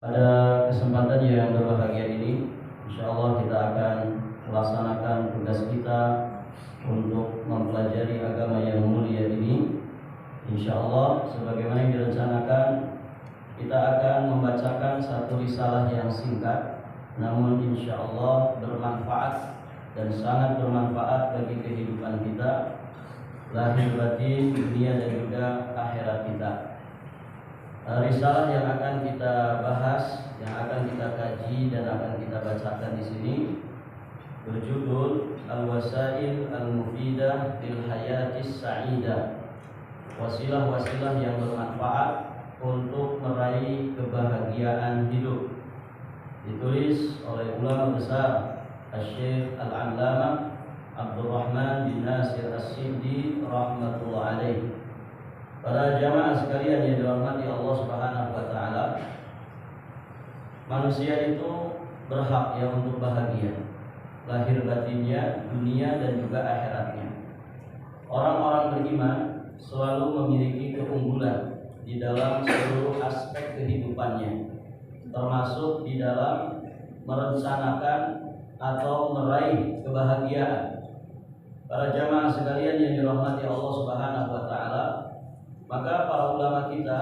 Pada kesempatan yang berbahagia ini, insya Allah kita akan melaksanakan tugas kita untuk mempelajari agama yang mulia ini. Insya Allah, sebagaimana yang direncanakan, kita akan membacakan satu risalah yang singkat, namun insya Allah bermanfaat dan sangat bermanfaat bagi kehidupan kita, lahir batin, dunia dan juga akhirat kita. Risalah yang akan kita bahas, yang akan kita kaji dan akan kita bacakan di sini berjudul Al-Wasail Al-Mufidah Fil Hayatis Sa'idah. Wasilah-wasilah yang bermanfaat untuk meraih kebahagiaan hidup. Ditulis oleh ulama besar Asy-Syaikh Al-'Allamah Abdurrahman bin Nasir As-Sindi rahmatullah alaih. Para jamaah sekalian yang dirahmati Allah Subhanahu wa taala, manusia itu berhak ya untuk bahagia, lahir batinnya, dunia dan juga akhiratnya. Orang-orang beriman selalu memiliki keunggulan di dalam seluruh aspek kehidupannya, termasuk di dalam merencanakan atau meraih kebahagiaan. Para jamaah sekalian yang dirahmati Allah Subhanahu wa taala, maka para ulama kita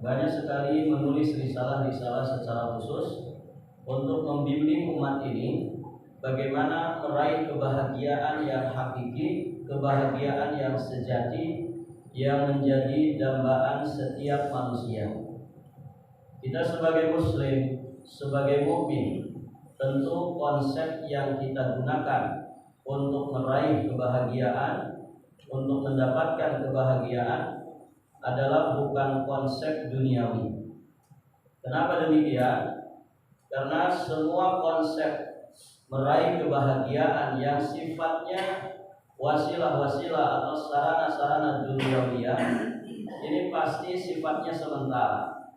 banyak sekali menulis risalah-risalah secara khusus untuk membimbing umat ini bagaimana meraih kebahagiaan yang hakiki, kebahagiaan yang sejati, yang menjadi dambaan setiap manusia. Kita sebagai muslim, sebagai mukmin, tentu konsep yang kita gunakan untuk meraih kebahagiaan, untuk mendapatkan kebahagiaan adalah bukan konsep duniawi. Kenapa demikian? Karena semua konsep meraih kebahagiaan yang sifatnya wasilah-wasilah atau sarana-sarana duniawiyah ini pasti sifatnya sementara,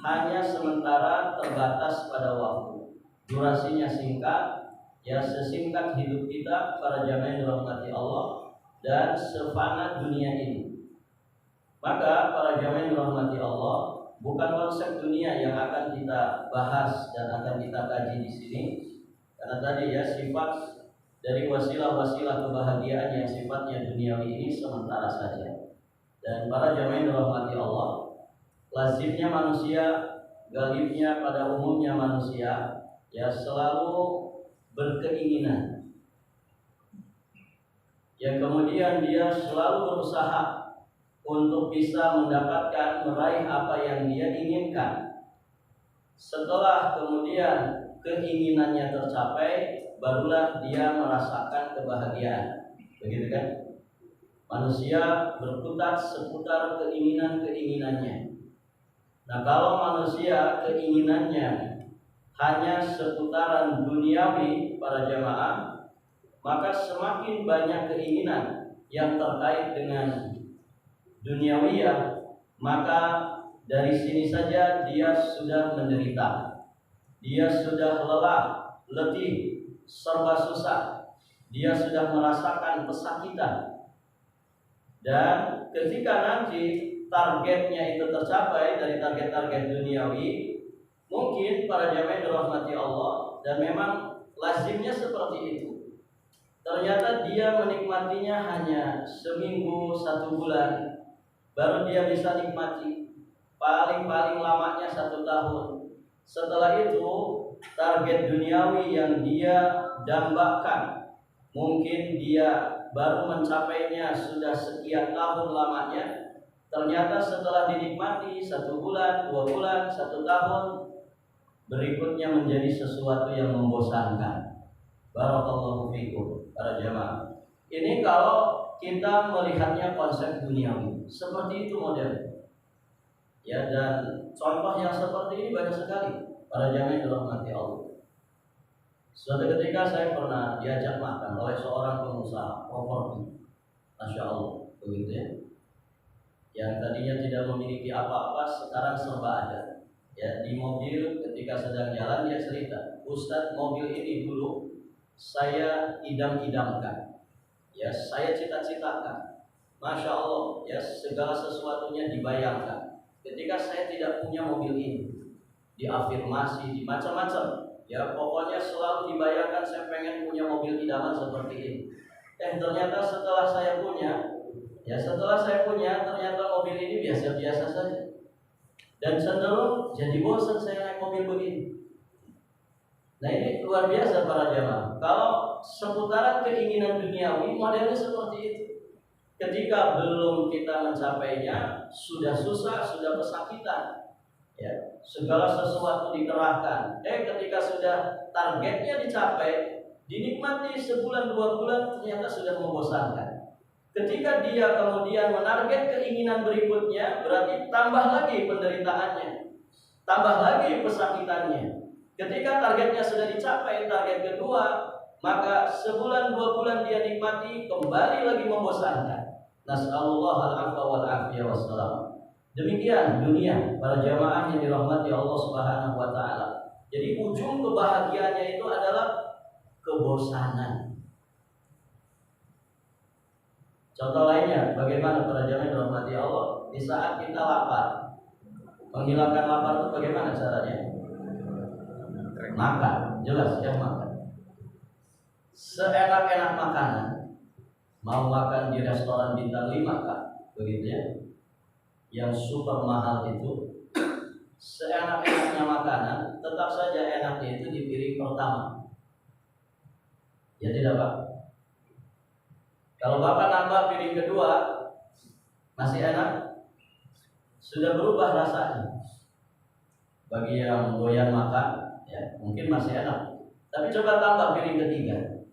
hanya sementara, terbatas pada waktu, durasinya singkat, ya sesingkat hidup kita para jamaah yang dirahmati Allah, dan sefana dunia ini. Maka para jamaah yang dirahmati Allah, bukan konsep dunia yang akan kita bahas dan akan kita kaji di sini, karena tadi ya sifat dari wasilah-wasilah kebahagiaan yang sifatnya duniawi ini sementara saja. Dan para jamaah yang dirahmati Allah, lazimnya manusia, galibnya pada umumnya manusia, ya selalu berkeinginan, yang kemudian dia selalu berusaha untuk bisa mendapatkan, meraih apa yang dia inginkan. Setelah kemudian keinginannya tercapai, barulah dia merasakan kebahagiaan. Begitu kan? Manusia berkutat seputar keinginan-keinginannya. Nah, kalau manusia keinginannya hanya seputaran duniawi para jamaah, maka semakin banyak keinginan yang terkait dengan duniawiyah, maka dari sini saja dia sudah menderita, dia sudah lelah, letih, serba susah, dia sudah merasakan kesakitan. Dan ketika nanti targetnya itu tercapai dari target-target duniawi, mungkin para jamaah dirahmati Allah, dan memang lazimnya seperti itu, ternyata dia menikmatinya hanya seminggu, 1 bulan, baru dia bisa nikmati. Paling-paling lamanya 1 tahun. Setelah itu target duniawi yang dia dambakan, mungkin dia baru mencapainya sudah sekian tahun lamanya. Ternyata setelah dinikmati 1 bulan, 2 bulan, 1 tahun, berikutnya menjadi sesuatu yang membosankan. Barakallahu fikum para jamaah. Ini kalau kita melihatnya konsep duniawi, seperti itu model. Ya, dan contoh yang seperti ini banyak sekali para jamaah yang dirahmati Allah. Suatu ketika saya pernah diajak makan oleh seorang pengusaha properti, masya Allah, begitu ya. Yang tadinya tidak memiliki apa-apa, sekarang serba ada. Ya, di mobil ketika sedang jalan dia cerita, Ustadz, mobil ini dulu saya idam-idamkan. Ya, saya cita-citakan. Masya Allah, ya segala sesuatunya dibayangkan. Ketika saya tidak punya mobil ini, diafirmasi, di macam-macam. Ya, pokoknya selalu dibayangkan saya pengen punya mobil idaman seperti ini. Ternyata setelah saya punya, ternyata mobil ini biasa-biasa saja. Dan cenderung jadi bosan saya naik mobil begini. Nah, ini luar biasa para jamaah. Kalau seputaran keinginan duniawi, modelnya seperti itu. Ketika belum kita mencapainya, sudah susah, sudah kesakitan. Ya, segala sesuatu dikerahkan. Ketika sudah targetnya dicapai, dinikmati sebulan 2 bulan, ternyata sudah membosankan. Ketika dia kemudian menarget keinginan berikutnya, berarti tambah lagi penderitaannya, tambah lagi pesakitannya. Ketika targetnya sudah dicapai, target kedua, maka sebulan 2 bulan dia nikmati, kembali lagi membosankan. Nas'alullah al-'afwa wal-'afiyah wassalam. Demikian dunia, para jamaah yang dirahmati Allah Subhanahu wa taala. Jadi ujung kebahagiaannya itu adalah kebosanan. Contoh lainnya, bagaimana para jamaah yang dirahmati Allah di saat kita lapar. Menghilangkan lapar itu bagaimana caranya? Makan, jelas ya, makan. Seenak-enak makanan, mau makan di restoran bintang 5 kah? Begitu ya. Yang super mahal itu, seenak-enaknya makanan, tetap saja enaknya itu di piring pertama. Ya tidak Pak? Kalau Bapak nambah piring kedua, masih enak? Sudah berubah rasanya. Bagi yang doyan makan, ya mungkin masih enak. Tapi coba tambah piring ketiga,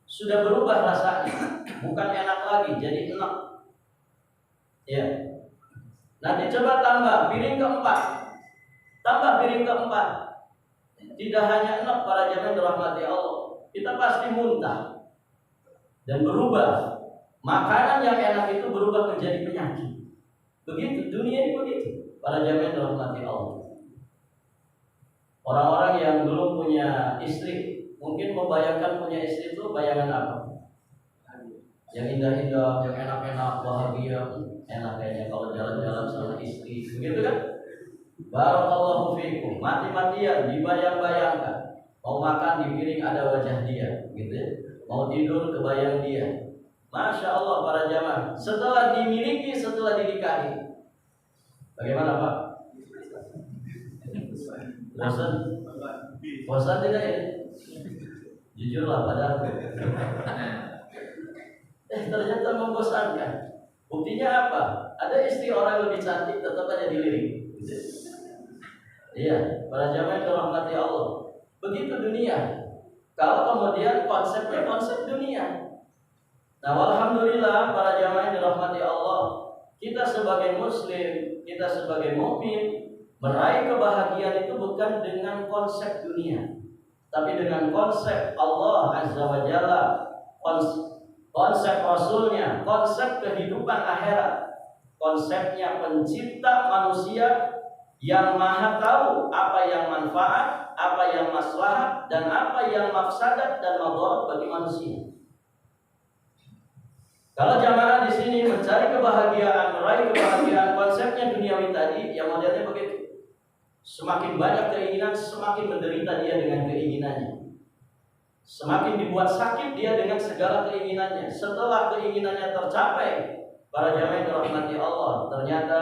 sudah berubah rasanya. Bukan enak lagi, jadi enak. Ya. Nanti coba tambah piring keempat, tidak hanya enak para jamaah dirahmati Allah, kita pasti muntah dan berubah. Makanan yang enak itu berubah menjadi penyakit. Begitu dunia ini, begitu para jamaah dirahmati Allah. Orang-orang yang belum punya istri mungkin membayangkan punya istri itu bayangan apa? Yang indah-indah, yang enak-enak, bahagia, enak kayaknya kalau jalan-jalan sama istri, begitu kan? Barakallahu fiikum, mati-matian dibayang-bayangkan. Mau makan di piring ada wajah dia, gitu ya. Mau tidur kebayang dia. Masya Allah para jamaah. Setelah dimiliki, setelah dinikahi, bagaimana Pak? Bosan tidak ya? Jujurlah padaku. Ternyata membosankan. Buktinya apa? Ada istri orang lebih cantik tetap aja dilirik. Iya, para jamaah dirahmati Allah. Begitu dunia. Kalau kemudian konsepnya konsep dunia. Nah, alhamdulillah para jamaah dirahmati Allah. Kita sebagai muslim, kita sebagai mukmin, meraih kebahagiaan itu bukan dengan konsep dunia, tapi dengan konsep Allah Azza wa Jalla, konsep Rasulnya, konsep kehidupan akhirat, konsepnya pencipta manusia yang maha tahu apa yang manfaat, apa yang maslahat, dan apa yang mafsadat dan madarat bagi manusia. Kalau jamaah di sini mencari kebahagiaan, meraih kebahagiaan, konsepnya duniawi tadi, yang modelnya begitu. Semakin banyak keinginan, semakin menderita dia dengan keinginannya. Semakin dibuat sakit dia dengan segala keinginannya. Setelah keinginannya tercapai, para jamaah yang dirahmati Allah, ternyata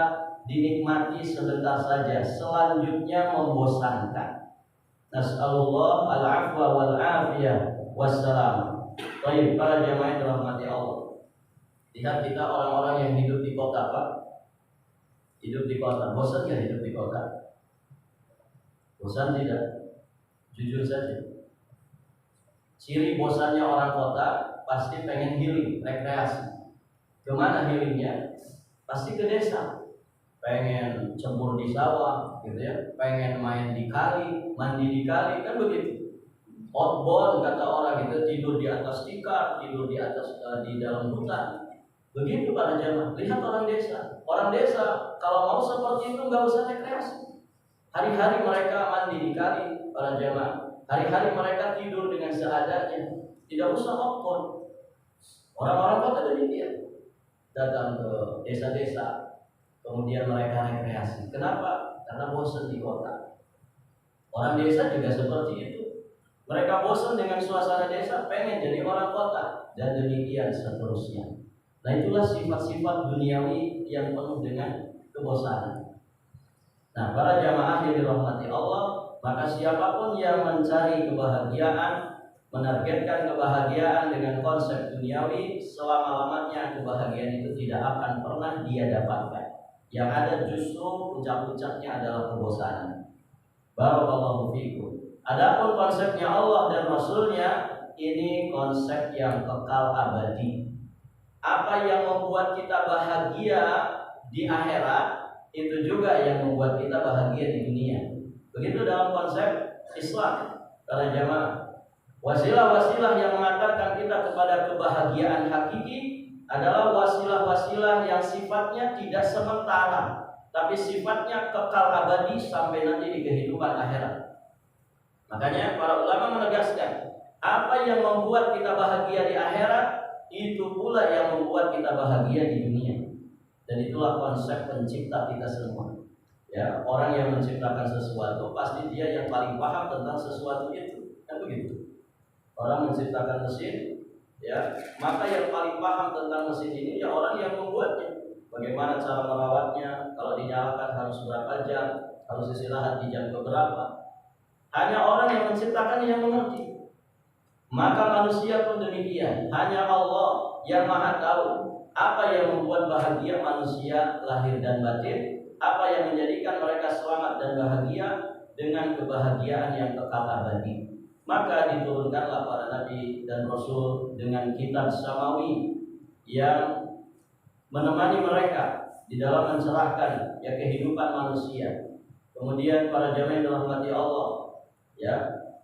dinikmati sebentar saja, selanjutnya membosankan. Nas'alullah al-'afwa wal-'afiyah wassalam. Baik, para jamaah yang dirahmati Allah. Lihat kita orang-orang yang hidup di kota, Pak. Hidup di kota, bosan ya hidup di kota? Bosan tidak? Jujur saja. Ciri bosannya orang kota pasti pengen healing, rekreasi. Kemana healingnya? Pasti ke desa. Pengen cebur di sawah, gitu ya. Pengen main di kali, mandi di kali, kan begitu. Outbound kata orang itu, tidur di atas tikar, tidur di atas di dalam hutan. Begitu para jamaah. Lihat orang desa. Orang desa kalau mau seperti itu nggak usah rekreasi. Hari-hari mereka mandi di kali, para jamaah. Hari-hari mereka tidur dengan seadanya, tidak usah outbound. Orang-orang kota demikian, datang ke desa-desa, kemudian mereka rekreasi. Kenapa? Karena bosan di kota. Orang desa juga seperti itu. Mereka bosan dengan suasana desa, pengen jadi orang kota, dan demikian seterusnya. Nah, itulah sifat-sifat duniawi yang penuh dengan kebosanan. Nah, para jamaah yang dirahmati Allah, maka siapapun yang mencari kebahagiaan, menargetkan kebahagiaan dengan konsep duniawi, selama-lamanya kebahagiaan itu tidak akan pernah dia dapatkan. Yang ada justru puncak-puncaknya adalah kebosanan. Barakallahu fikum. Adapun konsepnya Allah dan Rasulnya, ini konsep yang kekal abadi. Apa yang membuat kita bahagia di akhirat, itu juga yang membuat kita bahagia di dunia. Begitu dalam konsep Islam. Para jamaah, wasilah-wasilah yang mengantarkan kita kepada kebahagiaan hakiki adalah wasilah-wasilah yang sifatnya tidak sementara, tapi sifatnya kekal abadi sampai nanti di kehidupan akhirat. Makanya para ulama menegaskan, apa yang membuat kita bahagia di akhirat, itu pula yang membuat kita bahagia di dunia. Dan itulah konsep pencipta kita semua. Ya, orang yang menciptakan sesuatu pasti dia yang paling paham tentang sesuatu itu. Kan begitu. Orang menciptakan mesin, ya, maka yang paling paham tentang mesin ini ya orang yang membuatnya. Bagaimana cara merawatnya, kalau dinyalakan harus berapa jam, harus istirahat di jam berapa. Hanya orang yang menciptakan yang mengerti. Maka manusia pun demikian. Hanya Allah yang maha tahu apa yang membuat bahagia manusia lahir dan batin, apa yang menjadikan mereka selamat dan bahagia dengan kebahagiaan yang kekal abadi. Maka diturunkanlah para nabi dan rasul dengan kitab samawi yang menemani mereka di dalam mencerahkan ya kehidupan manusia. Kemudian para jamaah yang dirahmati Allah, ya,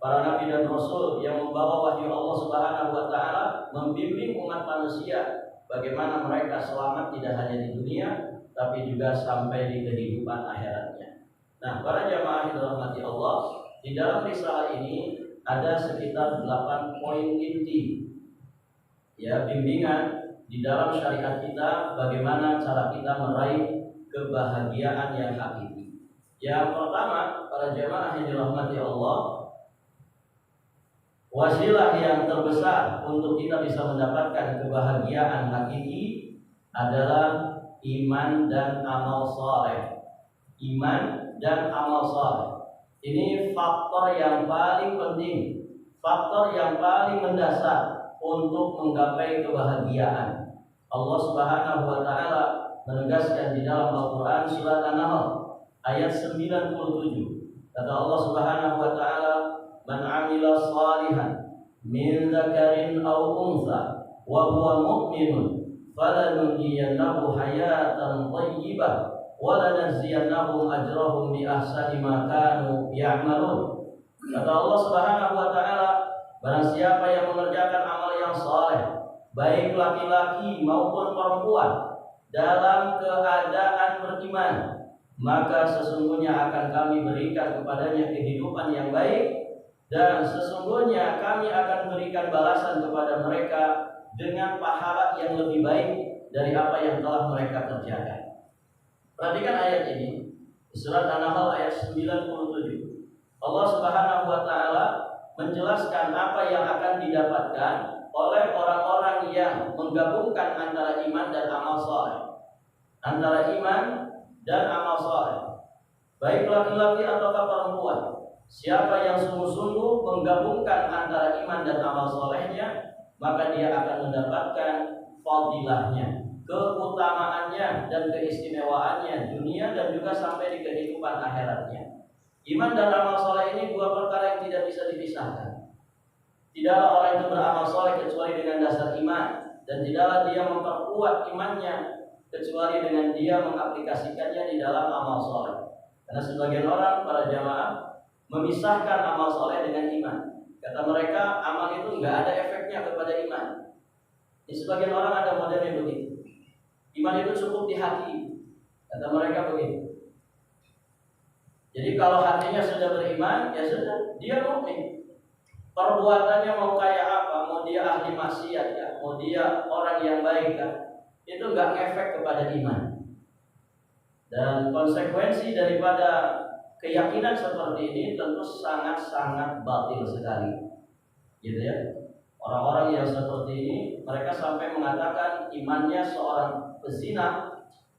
para nabi dan rasul yang membawa wahyu Allah Subhanahu wa taala membimbing umat manusia bagaimana mereka selamat tidak hanya di dunia tapi juga sampai di kehidupan akhiratnya. Nah, para jamaah yang dirahmati Allah, di dalam risalah ini ada sekitar 8 poin inti ya bimbingan di dalam syariat kita bagaimana cara kita meraih kebahagiaan yang hakiki. Yang pertama, para jamaah yang dirahmati Allah, wasilah yang terbesar untuk kita bisa mendapatkan kebahagiaan hakiki adalah iman dan amal saleh. Iman dan amal saleh. Ini faktor yang paling penting, faktor yang paling mendasar untuk menggapai kebahagiaan. Allah Subhanahu wa taala menegaskan di dalam Al-Qur'an surat An-Nahl ayat 97. Kata Allah Subhanahu wa taala, "Man 'amila shalihan min dzakarin aw untha wa huwa mu'minun falanuhyiyannahu hayatan thayyibah wa lanajziyannahum ajrahum bi ahsani ma kanu ya'malun." Kata Allah Subhanahu wa taala, barang siapa yang mengerjakan amal yang saleh, baik laki-laki maupun perempuan, dalam keadaan beriman, maka sesungguhnya akan kami berikan kepadanya kehidupan yang baik, dan sesungguhnya kami akan berikan balasan kepada mereka dengan pahala yang lebih baik dari apa yang telah mereka kerjakan. Perhatikan ayat ini, surat An-Nahl ayat 97. Allah Subhanahu wa taala menjelaskan apa yang akan didapatkan oleh orang-orang yang menggabungkan antara iman dan amal saleh. Antara iman dan amal saleh, baik laki-laki atau perempuan. Siapa yang sungguh-sungguh menggabungkan antara iman dan amal salehnya, maka dia akan mendapatkan fadilahnya, keutamaannya dan keistimewaannya dunia dan juga sampai di kehidupan akhiratnya. Iman dan amal saleh ini dua perkara yang tidak bisa dipisahkan. Tidaklah orang itu beramal saleh kecuali dengan dasar iman, dan tidaklah dia memperkuat imannya kecuali dengan dia mengaplikasikannya di dalam amal saleh. Karena sebagian orang, para jamaah, memisahkan amal saleh dengan iman. Kata mereka, amal itu enggak ada efeknya kepada iman. Di sebagian orang ada modelnya begitu. Iman itu cukup di hati. Kata mereka begitu. Jadi kalau hatinya sudah beriman, ya sudah, dia mukmin. Perbuatannya mau kayak apa, mau dia ahli maksiat ya, mau dia orang yang baik kan, itu enggak ngefek kepada iman. Dan konsekuensi daripada keyakinan seperti ini tentu sangat-sangat batil sekali, gitu ya. Orang-orang yang seperti ini, mereka sampai mengatakan imannya seorang pezina,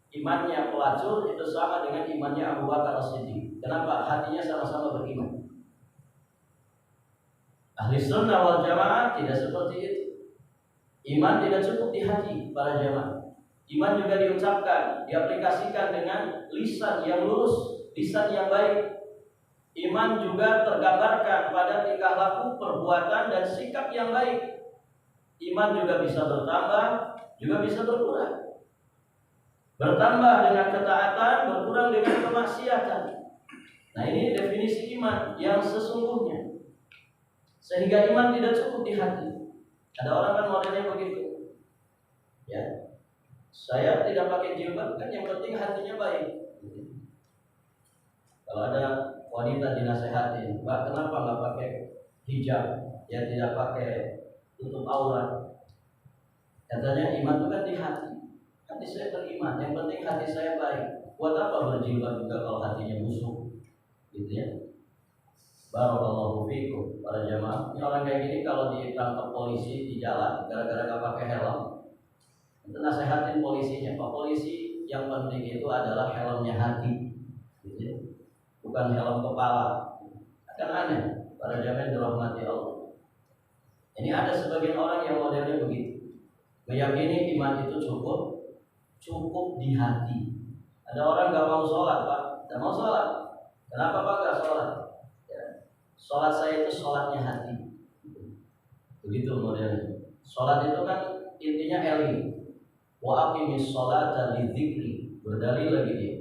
imannya pelacur itu sama dengan imannya Abu Bakar As-Siddiq. Kenapa? Hatinya sama-sama beriman. Ahli sunnah wal jamaah tidak seperti itu. Iman tidak cukup di hati para jamaah. Iman juga diucapkan, diaplikasikan dengan lisan yang lurus, lisan yang baik. Iman juga tergambarkan pada tingkah laku, perbuatan, dan sikap yang baik. Iman juga bisa bertambah, juga bisa berkurang. Bertambah dengan ketaatan, berkurang dengan kemaksiatan. Nah, ini definisi iman yang sesungguhnya. Sehingga iman tidak cukup di hati. Ada orang kan modelnya begitu. Ya. Saya tidak pakai jilbab, kan yang penting hatinya baik. Kalau ada wanita dinasehatin, Mbak, kenapa nggak pakai hijab? Ya, tidak pakai tutup aurat. Katanya iman itu kan di hati. Hati saya beriman, yang penting hati saya baik. Buat apa berjilbab juga kalau hatinya busuk? Gitu ya. Barakallahu fiikum para jamaah. Ini orang kayak gini kalau ditangkap polisi di jalan gara-gara nggak pakai helm, itu nasehatin polisinya, Pak Polisi, yang penting itu adalah helmnya hati, gitu ya. Bukan helm kepala. Akan aneh para jamaah yang dirahmati Allah. Ini ada sebagian orang yang modelnya begitu, meyakini iman itu cukup di hati. Ada orang nggak mau sholat, Pak, nggak mau sholat. Kenapa Pak nggak sholat? Sholat saya itu sholatnya hati. Begitu modelnya. Sholat itu kan intinya eli. Wa aqimis sholata lidzikri. Berdalil lagi dia.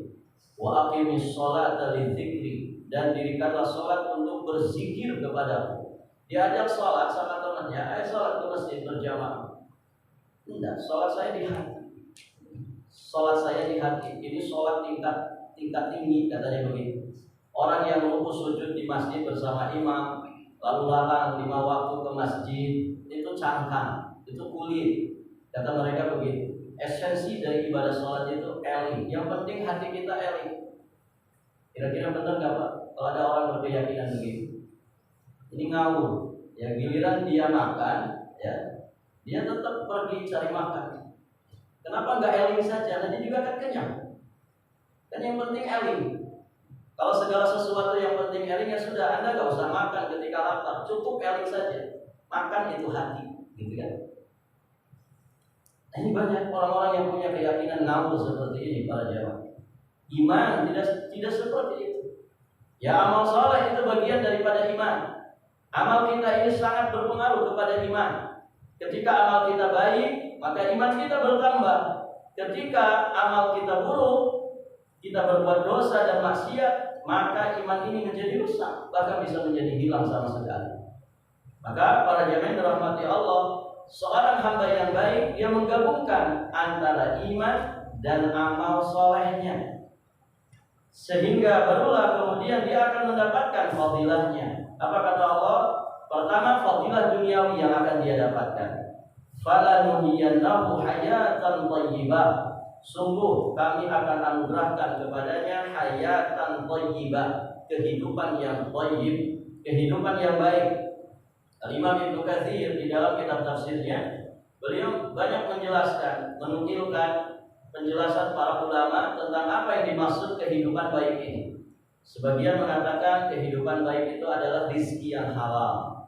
Wa aqimis sholata lidzikri. Dan dirikanlah sholat untuk berzikir kepadaku. Diajak sholat sama temannya, ayo sholat ke masjid berjamaah. Tidak, sholat saya di hati. Sholat saya di hati. Ini sholat tingkat tinggi, katanya begitu. Orang yang rukuk sujud di masjid bersama imam, lalu lalang 5 waktu ke masjid, itu cangkang, itu kulit. Kata mereka begitu. Esensi dari ibadah sholat itu eli. Yang penting hati kita eli. Kira-kira benar nggak Pak? Kalau ada orang berkeyakinan begitu, ini ngawur. Ya, giliran dia makan, ya, dia tetap pergi cari makan. Kenapa nggak eli saja? Nanti juga akan kenyang. Dan yang penting eli. Kalau segala sesuatu yang penting eling, ya sudah, Anda nggak usah makan ketika lapar, cukup eling saja. Makan itu hati, gitu kan? Nah, ini banyak orang-orang yang punya keyakinan ngawur seperti ini para jamaah. Iman tidak seperti itu. Ya, amal soleh itu bagian daripada iman. Amal kita ini sangat berpengaruh kepada iman. Ketika amal kita baik, maka iman kita bertambah. Ketika amal kita buruk, kita berbuat dosa dan maksiat, maka iman ini menjadi rusak, bahkan bisa menjadi hilang sama sekali. Maka para jamaah dirahmati Allah, seorang hamba yang baik, dia menggabungkan antara iman dan amal solehnya, sehingga barulah kemudian dia akan mendapatkan fadilahnya. Apa kata Allah? Pertama, fadilah duniawi yang akan dia dapatkan. Falanuhyiyannahu hayatan thayyibah. Sungguh kami akan anugerahkan kepadanya hayatan thayyibah, kehidupan yang thayyib, kehidupan yang baik. Al-Imam Ibnu Katsir di dalam kitab tafsirnya, beliau banyak menjelaskan, menukilkan penjelasan para ulama tentang apa yang dimaksud kehidupan baik ini. Sebagian mengatakan kehidupan baik itu adalah rizki yang halal.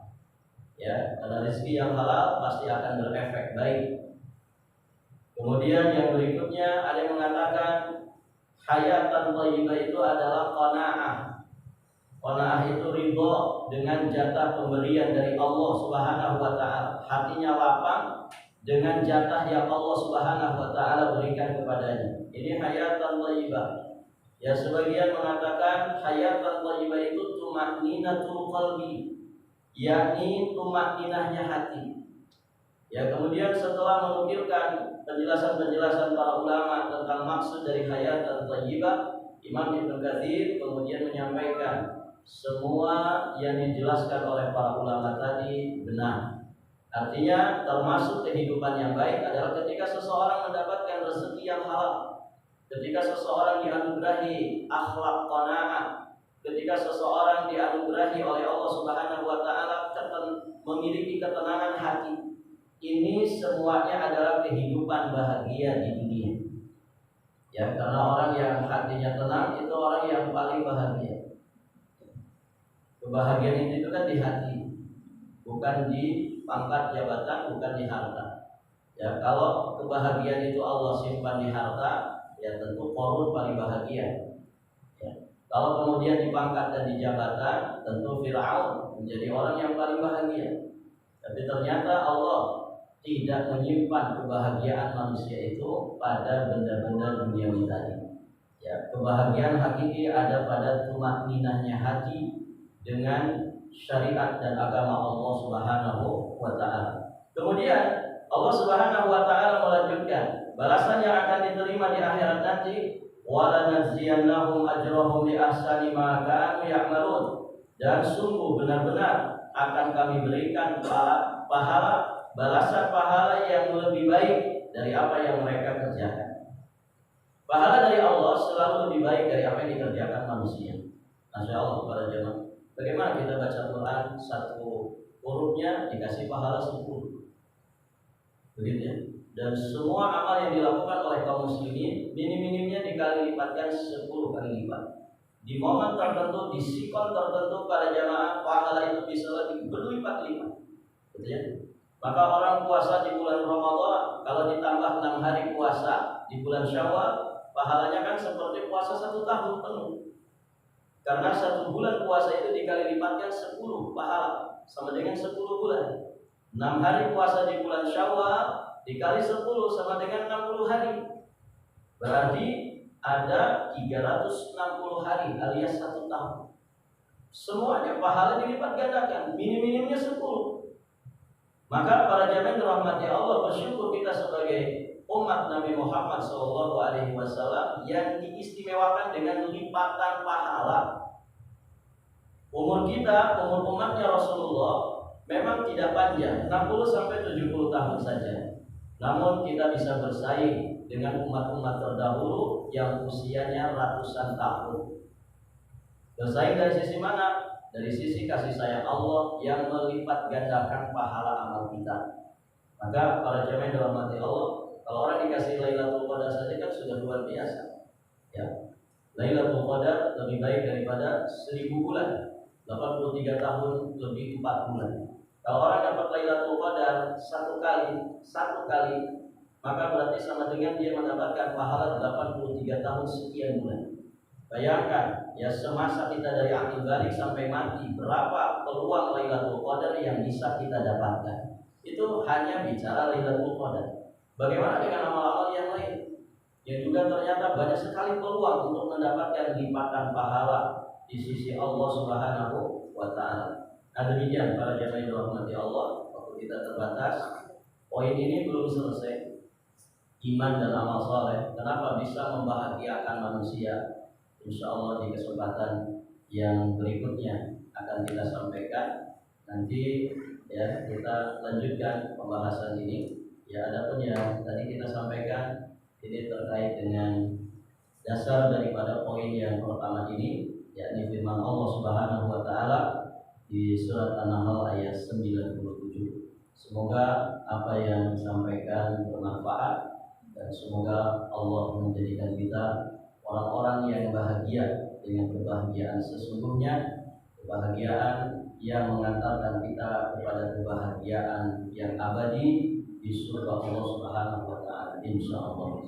Ya, karena rizki yang halal pasti akan berefek baik. Kemudian yang berikutnya ada yang mengatakan hayatan thayyibah itu adalah qanaah. Qanaah itu ridho dengan jatah pemberian dari Allah Subhanahu wa taala. Hatinya lapang dengan jatah yang Allah Subhanahu wa taala berikan kepadanya. Ini hayatan thayyibah. Ya, sebagian mengatakan hayatan thayyibah itu tumahninatul qalbi, yakni tumakninahnya hati. Ya, kemudian setelah menukilkan penjelasan-penjelasan para ulama tentang maksud dari hayatan thayyibah, Imam Ibnu Katsir kemudian menyampaikan semua yang dijelaskan oleh para ulama tadi benar. Artinya termasuk kehidupan yang baik adalah ketika seseorang mendapatkan rezeki yang halal, ketika seseorang dianugerahi akhlak qanaah, ketika seseorang dianugerahi oleh Allah Subhanahu wa taala memiliki ketenangan hati. Ini semuanya adalah kehidupan bahagia di dunia. Ya, karena orang yang hatinya tenang itu orang yang paling bahagia. Kebahagiaan itu kan di hati, bukan di pangkat jabatan, bukan di harta. Ya, kalau kebahagiaan itu Allah simpan di harta, ya tentu Qarun paling bahagia. Ya. Kalau kemudian dipangkat dan di jabatan, tentu Fir'aun menjadi orang yang paling bahagia. Tapi ternyata Allah tidak menyimpan kebahagiaan manusia itu pada benda-benda duniawi tadi. Ya, kebahagiaan hakiki ada pada tumakninahnya hati dengan syariat dan agama Allah Subhanahu wa taala. Kemudian Allah Subhanahu wa taala melanjutkan balasan yang akan diterima di akhirat nanti, wala najziyannahum ajrahum bi ahsani ma kanu ya'malun, dan sungguh benar-benar akan kami berikan pahala balasan pahala yang lebih baik dari apa yang mereka kerjakan. Pahala dari Allah selalu lebih baik dari apa yang dikerjakan manusia. Masya Allah para jemaah. Bagaimana kita baca Quran satu hurufnya dikasih pahala 10. Begitu ya. Dan semua amal yang dilakukan oleh kaum muslimin minim-minimnya dikali lipatkan 10 kali lipat. Di momen tertentu, di sikon tertentu para jamaah pahala itu bisa lebih berlipat-lipat. Betul ya? Maka orang puasa di bulan Ramadan kalau ditambah 6 hari puasa di bulan Syawal, pahalanya kan seperti puasa 1 tahun penuh. Karena 1 bulan puasa itu dikali lipatkan 10 pahala sama dengan 10 bulan. 6 hari puasa di bulan Syawal dikali 10 sama dengan 60 hari. Berarti ada 360 hari alias 1 tahun. Semuanya pahala dilipat gandakan, minim-minimnya 10. Maka para jamaah dirahmati Allah, bersyukur kita sebagai umat Nabi Muhammad SAW yang diistimewakan dengan lipatan pahala. Umur kita, umur umatnya Rasulullah memang tidak panjang, 60 sampai 70 tahun saja. Namun kita bisa bersaing dengan umat-umat terdahulu yang usianya ratusan tahun. Bersaing dari sisi mana? Dari sisi kasih sayang Allah yang melipat gandakan pahala amal kita. Maka para jemaah yang dirahmati Allah, kalau orang dikasih Lailatul Qadar saja kan sudah luar biasa. Ya. Lailatul Qadar lebih baik daripada 1000 bulan, 83 tahun lebih 4 bulan. Kalau orang dapat Lailatul Qadar satu kali, maka berarti sama dengan dia mendapatkan pahala 83 tahun sekian bulan. Bayangkan, ya semasa kita dari akhir balik sampai mati, berapa peluang Lailatul Qadar yang bisa kita dapatkan? Itu hanya bicara Lailatul Qadar. Bagaimana dengan amal-amal yang lain? Yang juga ternyata banyak sekali peluang untuk mendapatkan lipatan pahala di sisi Allah Subhanahu wa taala. Nah, demikian para jemaah yang dirahmati Allah, waktu kita terbatas. Poin ini belum selesai. Iman dan amal soleh, kenapa bisa membahagiakan manusia? Insya Allah di kesempatan yang berikutnya akan kita sampaikan. Nanti ya kita lanjutkan pembahasan ini. Ya, adapun yang tadi kita sampaikan ini terkait dengan dasar daripada poin yang pertama ini, yakni firman Allah Subhanahu wa taala di surat An-Nahl ayat 97. Semoga apa yang disampaikan bermanfaat dan semoga Allah menjadikan kita orang-orang yang bahagia dengan kebahagiaan sesungguhnya, kebahagiaan yang mengantarkan kita kepada kebahagiaan yang abadi di surga Allah Subhanahu wa taala insyaallah.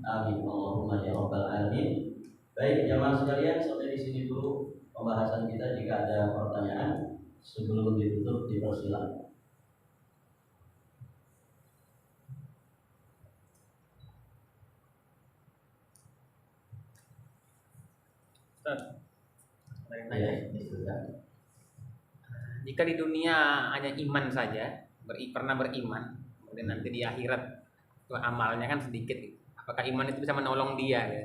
Amin Allahumma ya rabbal alamin. Baik jamaah sekalian, sampai di sini dulu pembahasan kita. Jika ada pertanyaan sebelum ditutup dipersilakan. Jika di dunia hanya iman saja, pernah beriman, kemudian nanti di akhirat itu amalnya kan sedikit, apakah iman itu bisa menolong dia ya,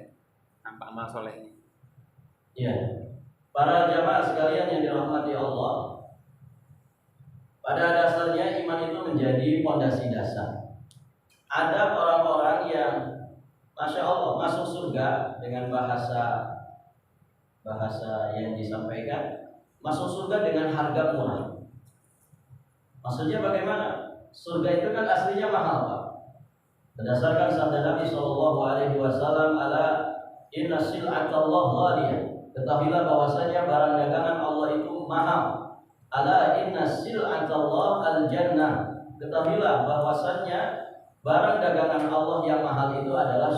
tanpa amal solehnya? Ya, para jamaah sekalian yang dirahmati Allah, pada dasarnya iman itu menjadi fondasi dasar. Ada orang-orang yang Masya Allah masuk surga dengan bahasa bahasa yang disampaikan, masuk surga dengan harga murah. Maksudnya bagaimana? Surga itu kan aslinya mahal, Pak. Berdasarkan sabda Nabi Shallallahu Alaihi Wasallam, ala inna sil'atallah ghaliyah. Ketahuilah bahwasanya barang dagangan Allah itu mahal. Ala inna sil'atallah al-jannah. Ketahuilah bahwasanya barang dagangan Allah yang mahal itu adalah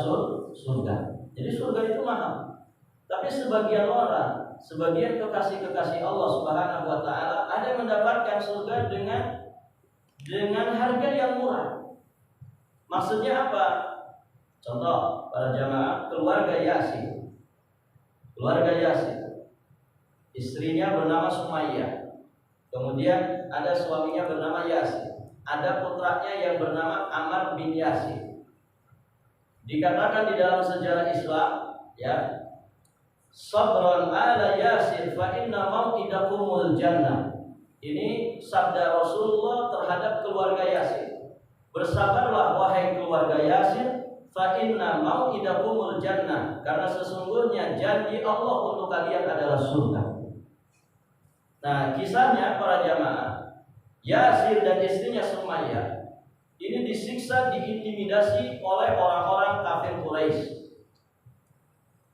surga. Jadi surga itu mahal. Tapi sebagian orang, sebagian kekasih-kekasih Allah Subhanahu wa taala ada yang mendapatkan surga dengan harga yang murah. Maksudnya apa? Contoh, para jamaah, keluarga Yasin. Keluarga Yasin. Istrinya bernama Sumayyah. Kemudian ada suaminya bernama Yasin. Ada putranya yang bernama Ammar bin Yasin. Dikatakan di dalam sejarah Islam, ya, sabran ala Yasir fa inna mau'idakumul jannah. Ini sabda Rasulullah terhadap keluarga Yasir. Bersabarlah wahai keluarga Yasir, fa inna mau'idakumul jannah, karena sesungguhnya janji Allah untuk kalian adalah surga. Nah, kisahnya para jamaah, Yasir dan istrinya Sumayyah ini disiksa, diintimidasi oleh orang-orang kafir Quraisy.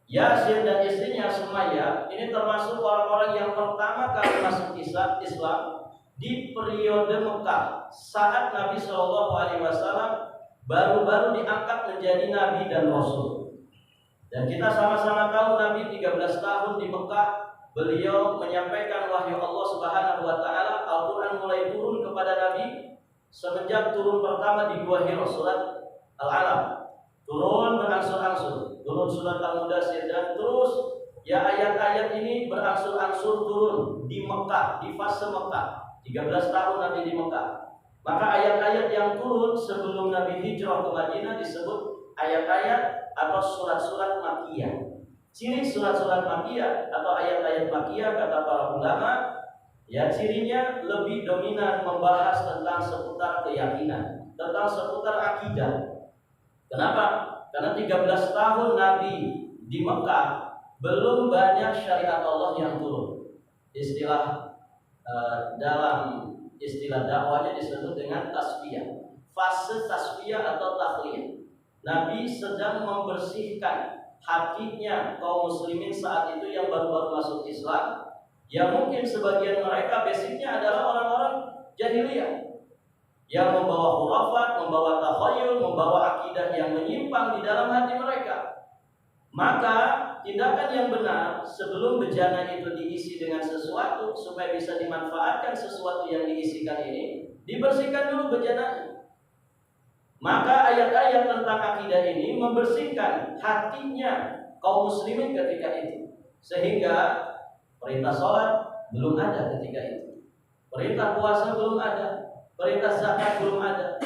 Yasir dan istrinya Sumayyah ini termasuk orang-orang yang pertama kali masuk Islam di periode Mekah, saat Nabi Shallallahu Alaihi Wasallam baru-baru diangkat menjadi Nabi dan Rasul. Dan kita sama-sama tahu Nabi 13 tahun di Mekah, beliau menyampaikan wahyu Allah Subhanahu Wa Taala. Al-Quran mulai turun kepada Nabi semenjak turun pertama di Gua Hira, surat Al-Alaq. Turun berangsur-angsur, turun surat Al-Mudaththir, dan terus ya ayat-ayat ini berangsur-angsur turun di Mekah, di fase Mekah. 13 tahun Nabi di Mekah. Maka ayat-ayat yang turun sebelum Nabi hijrah ke Madinah disebut ayat-ayat atau surat-surat Makkiyah. Ciri surat-surat Makkiyah atau ayat-ayat Makkiyah, kata para ulama, ya, cirinya lebih dominan membahas tentang seputar keyakinan, tentang seputar akidah. Kenapa? Karena 13 tahun Nabi di Mekah belum banyak syariat Allah yang turun. Dalam istilah dakwahnya disebut dengan tasfiyah. Fase tasfiyah atau takhliyah. Nabi sedang membersihkan hatinya kaum muslimin saat itu yang baru-baru masuk Islam. Ya, mungkin sebagian mereka basicnya adalah orang-orang jahiliyah yang membawa khurafat, membawa takhayul, membawa akidah yang menyimpang di dalam hati mereka. Maka tindakan yang benar sebelum bejana itu diisi dengan sesuatu supaya bisa dimanfaatkan sesuatu yang diisikan ini, dibersihkan dulu bejananya. Maka ayat-ayat tentang akidah ini membersihkan hatinya kaum muslimin ketika itu, sehingga perintah sholat belum ada ketika itu, perintah puasa belum ada, perintah zakat belum ada.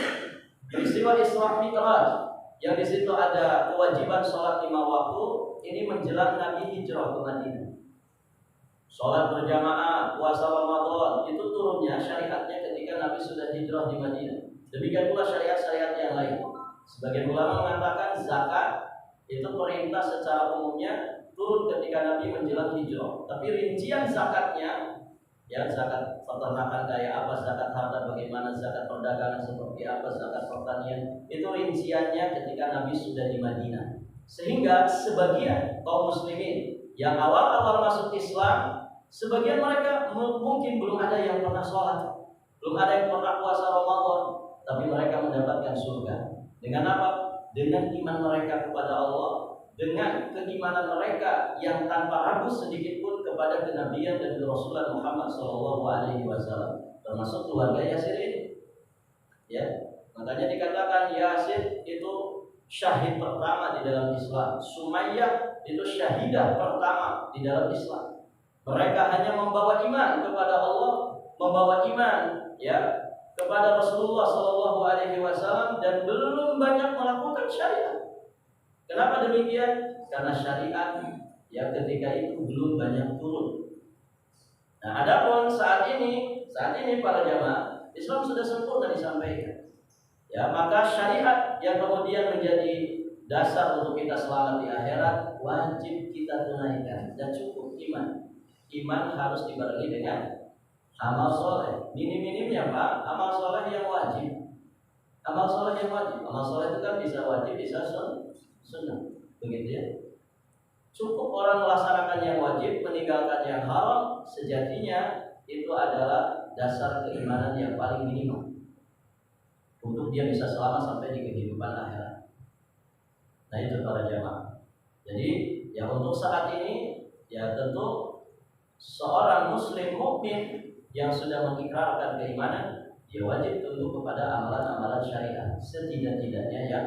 Peristiwa Isra Mi'raj yang di situ ada kewajiban sholat 5 waktu ini menjelang Nabi hijrah ke Madinah. Sholat berjamaah, puasa Ramadan itu turunnya syariatnya ketika Nabi sudah hijrah di Madinah. Demikian pula syariat-syariat yang lain. Sebagian ulama mengatakan zakat itu perintah secara umumnya turun ketika Nabi menjelang hijrah. Tapi rincian zakatnya, ya, zakat peternakan kayak apa, zakat harta bagaimana, zakat perdagangan seperti apa, zakat pertanian, itu rinciannya ketika Nabi sudah di Madinah. Sehingga sebagian kaum muslimin yang awal-awal masuk Islam, sebagian mereka mungkin belum ada yang pernah sholat, belum ada yang pernah puasa Ramadan, tapi mereka mendapatkan surga. Dengan apa? Dengan iman mereka kepada Allah, dengan keimanan mereka yang tanpa ragu sedikit pun kepada kenabian dan kerasulan Muhammad SAW, termasuk keluarga Yasir ini. Ya, makanya dikatakan Yasir itu syahid pertama di dalam Islam. Sumayyah itu syahidah pertama di dalam Islam. Mereka hanya membawa iman kepada Allah, membawa iman, ya, kepada Rasulullah SAW, dan belum banyak melakukan syariat. Kenapa demikian? Karena syariat yang ketika itu belum banyak turun. Nah, adapun saat ini para jamaah, Islam sudah sempurna disampaikan. Ya, maka syariat yang kemudian menjadi dasar untuk kita selamat di akhirat wajib kita tunaikan dan cukup iman. Iman harus dibarengi dengan amal soleh. Minim-minimnya Pak, amal soleh yang wajib. Amal soleh yang wajib. Amal soleh itu kan bisa wajib, bisa sunnah. Begitu ya. Cukup orang melaksanakan yang wajib, meninggalkan yang haram, sejatinya itu adalah dasar keimanan yang paling minimal untuk dia bisa selamat sampai di kehidupan akhirat. Nah itu para jamaah. Jadi ya untuk saat ini ya tentu seorang muslim mukmin yang sudah mengikrarkan keimanan, dia wajib tunduk kepada amalan-amalan syariat setidak-tidaknya yang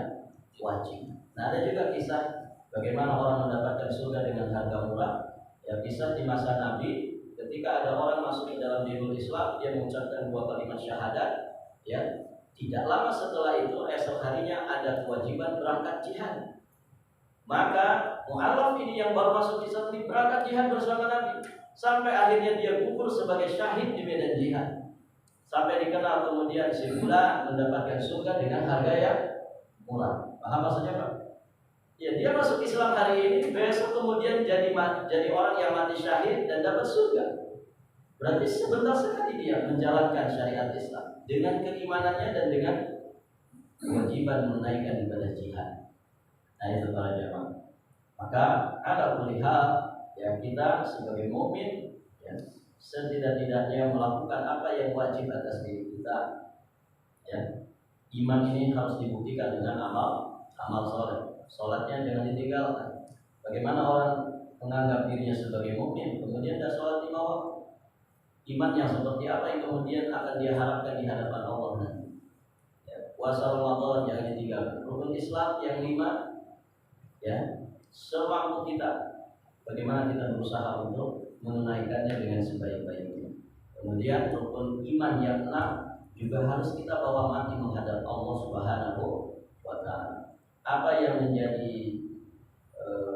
wajib. Nah ada juga kisah bagaimana orang mendapatkan surga dengan harga murah. Ya kisah di masa Nabi, ketika ada orang masuk ke dalam dinul Islam, dia mengucapkan 2 kalimat syahadat, ya tidak lama setelah itu esok harinya ada kewajiban berangkat jihad. Maka mu'alaf ini yang baru masuk Islam ini berangkat jihad bersama Nabi, sampai akhirnya dia gugur sebagai syahid di medan jihad. Sampai dikenal kemudian si fulan mendapatkan surga dengan harga yang murah. Paham maksudnya Pak? Ya dia masuk Islam hari ini, besok kemudian jadi orang yang mati syahid dan dapat surga. Berarti sebentar sekali dia menjalankan syariat Islam dengan keimanannya dan dengan kewajiban menunaikan ibadah jihad. Nah itu para jamaah. Maka ada kulihat ya kita sebagai mukmin ya, setidak-tidaknya melakukan apa yang wajib atas diri kita. Ya, iman ini harus dibuktikan dengan amal soleh. Sholatnya jangan ditinggalkan. Bagaimana orang menganggap dirinya sebagai mukmin kemudian tidak sholat 5 waktu? Iman yang seperti apa yang kemudian akan dia harapkan di hadapan Allah nanti? Ya, puasa Ramadan jangan ditinggalkan. Rukun Islam yang 5, ya, semampu kita. Bagaimana kita berusaha untuk menunaikannya dengan sebaik-baiknya. Kemudian rukun iman yang 6 juga harus kita bawa mati menghadap Allah Subhanahu wa Ta'ala. Apa yang menjadi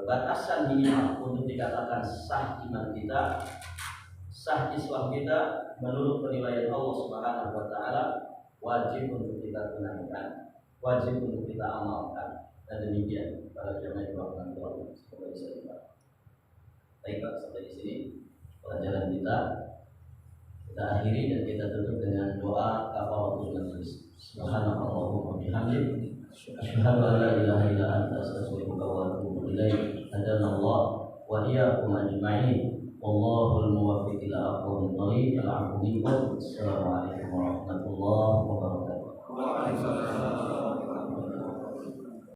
batasan minimal untuk dikatakan sah iman kita, sah Islam kita menurut penilaian Allah Subhanahu wa Ta'ala, wajib untuk kita tunaikan, wajib untuk kita amalkan. Dan demikian para jamaah yang Allah, semoga bisa dibahas. Baik Pak, sampai di sini pelajaran kita akhiri dan kita tutup dengan doa kafaratul majlis. Subhanallahumma wa bihamdihi, asyhadu an la ilaha illa anta, astaghfiruka wa atubu ilaik. Hadanallah wa iyyakum ajma'in. Wallahul muwaffiq ila aqwamit thariq. Assalamualaikum warahmatullahi wabarakatuh.